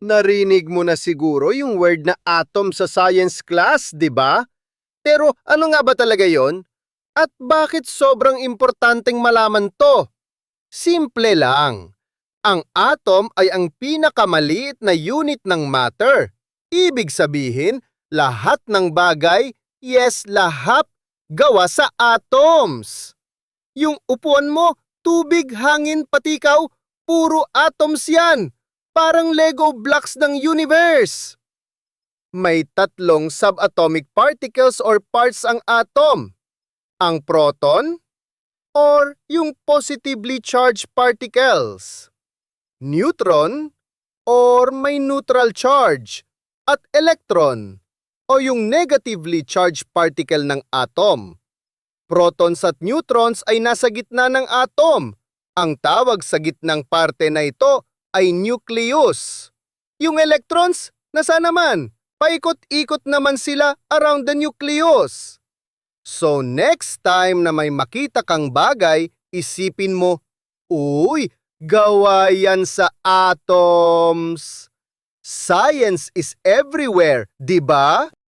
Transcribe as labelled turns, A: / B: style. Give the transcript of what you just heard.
A: Narinig mo na siguro yung word na atom sa science class, di ba? Pero ano nga ba talaga yon? At bakit sobrang importanteng malaman to? Simple lang. Ang atom ay ang pinakamaliit na unit ng matter. Ibig sabihin, lahat ng bagay, yes, lahat, gawa sa atoms. Yung upuan mo, tubig, hangin, pati ikaw, puro atoms yan. Parang Lego blocks ng universe. May tatlong subatomic particles or parts ang atom. Ang proton or yung positively charged particles. Neutron or may neutral charge. At electron o yung negatively charged particle ng atom. Protons at neutrons ay nasa gitna ng atom. Ang tawag sa gitnang parte na ito ay nucleus. Yung electrons, nasa naman? Paikot-ikot naman sila around the nucleus. So next time na may makita kang bagay, isipin mo, uy, gawa yan sa atoms. Science is everywhere, di ba?